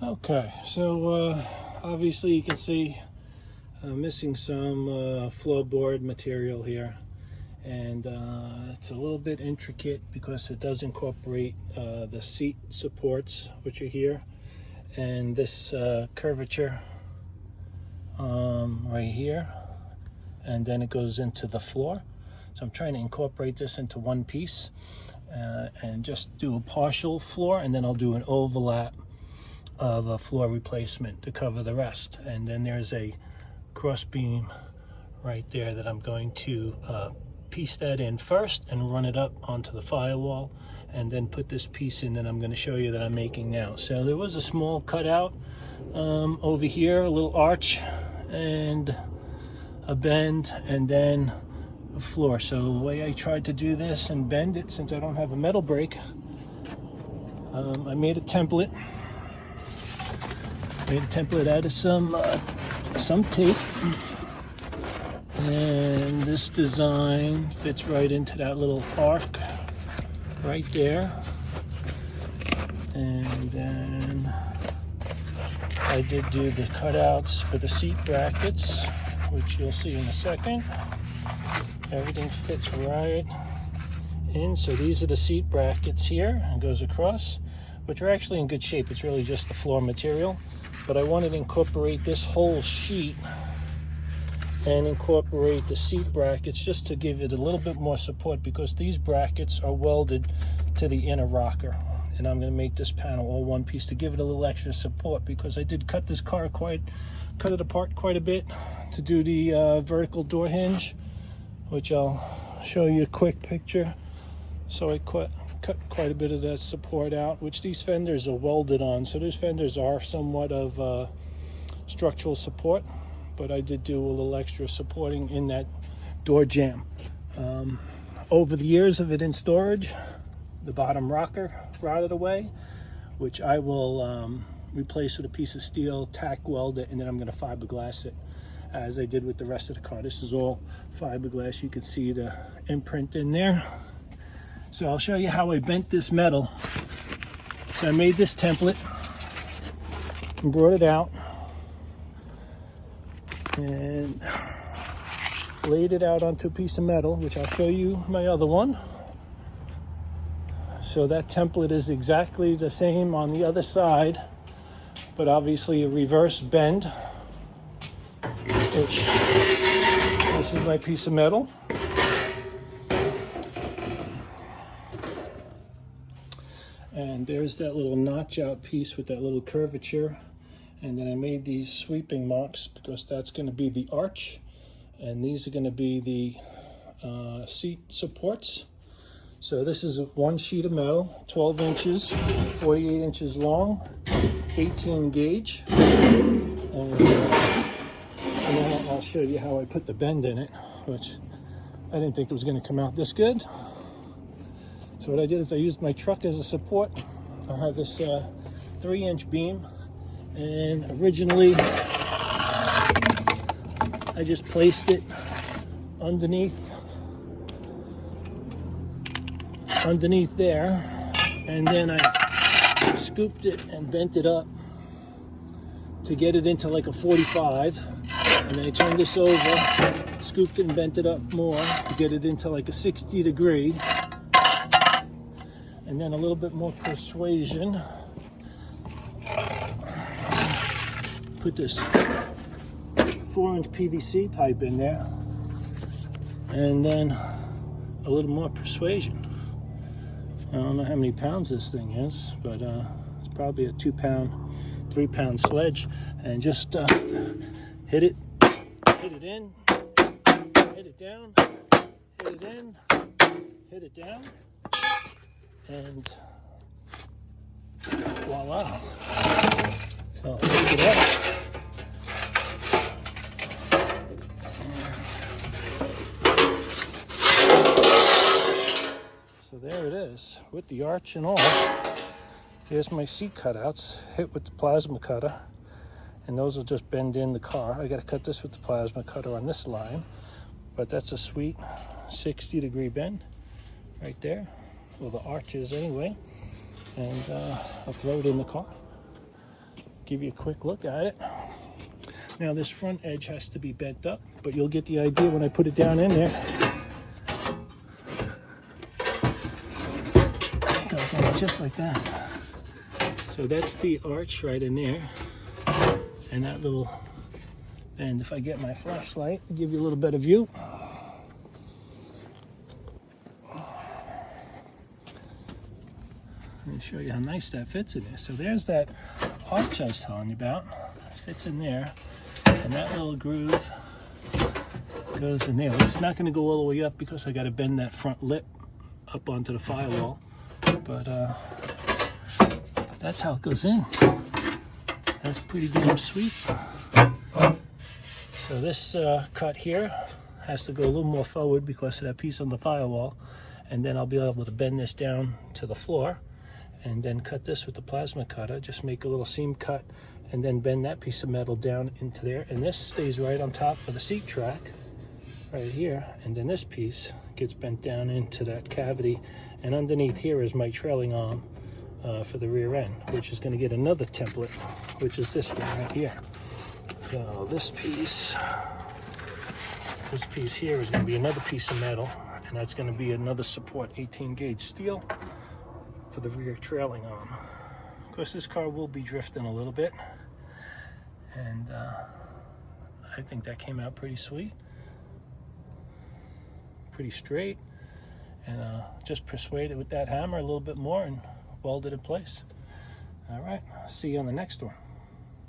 Okay, so obviously you can see missing some floorboard material here, and it's a little bit intricate because it does incorporate the seat supports, which are here, and this curvature right here, and then it goes into the floor. So I'm trying to incorporate this into one piece and just do a partial floor, and then I'll do an overlap of a floor replacement to cover the rest. And then there's a cross beam right there that I'm going to piece that in first and run it up onto the firewall, and then put this piece in that I'm going to show you that I'm making now. So there was a small cutout over here, a little arch and a bend, and then a floor. So the way I tried to do this and bend it, since I don't have a metal brake, I made a template. Made a template out of some tape, and this design fits right into that little arc right there. And then I did do the cutouts for the seat brackets, which you'll see in a second. Everything fits right in. So these are the seat brackets here, and goes across, which are actually in good shape. It's really just the floor material. But I wanted to incorporate this whole sheet and incorporate the seat brackets just to give it a little bit more support, because these brackets are welded to the inner rocker. And I'm going to make this panel all one piece to give it a little extra support, because I did cut this car cut it apart quite a bit to do the vertical door hinge, which I'll show you a quick picture. So I cut quite a bit of that support out, which these fenders are welded on, so those fenders are somewhat of structural support, but I did do a little extra supporting in that door jamb. Over the years of it in storage, the bottom rocker rotted away, which I will replace with a piece of steel, tack weld it, and then I'm going to fiberglass it as I did with the rest of the car. This is all fiberglass. You can see the imprint in there. So I'll show you how I bent this metal. So I made this template and brought it out and laid it out onto a piece of metal, which I'll show you my other one. So that template is exactly the same on the other side, but obviously a reverse bend, which this is my piece of metal. And there's that little notch out piece with that little curvature. And then I made these sweeping marks because that's going to be the arch. And these are going to be the seat supports. So this is one sheet of metal, 12 inches, 48 inches long, 18 gauge. And then I'll show you how I put the bend in it, which I didn't think it was going to come out this good. So what I did is I used my truck as a support. I have this 3-inch beam, and originally I just placed it underneath there, and then I scooped it and bent it up to get it into like a 45, and then I turned this over, scooped it and bent it up more to get it into like a 60 degree. And then a little bit more persuasion. Put this 4-inch PVC pipe in there. And then a little more persuasion. I don't know how many pounds this thing is, but it's probably a 2-pound, 3-pound sledge. And just hit it in, hit it down, hit it in, hit it down. And voila. So pick it up. So there it is, with the arch and all. Here's my seat cutouts, hit with the plasma cutter, and those will just bend in the car. I got to cut this with the plasma cutter on this line, but that's a sweet 60-degree bend right there. Well, the arches anyway, and I'll throw it in the car. give you a quick look at it. Now this front edge has to be bent up, but you'll get the idea when I put it down in there. It goes in just like that. So that's the arch right in there, and that little bend. If I get my flashlight, give you a little better view. Let me show you how nice that fits in there. So there's that arch I was telling you about. It fits in there, and that little groove goes in there. It's not going to go all the way up because I got to bend that front lip up onto the firewall, but that's how it goes in. That's pretty damn sweet. So this cut here has to go a little more forward because of that piece on the firewall, and then I'll be able to bend this down to the floor and then cut this with the plasma cutter. Just make a little seam cut and then bend that piece of metal down into there, and this stays right on top of the seat track right here, and then this piece gets bent down into that cavity, and underneath here is my trailing arm for the rear end, which is going to get another template, which is this one right here. So this piece here is going to be another piece of metal, and that's going to be another support 18 gauge steel for the rear trailing arm. Of course, this car will be drifting a little bit, and I think that came out pretty sweet, pretty straight, and just persuade it with that hammer a little bit more and weld it in place. All right, see you on the next one.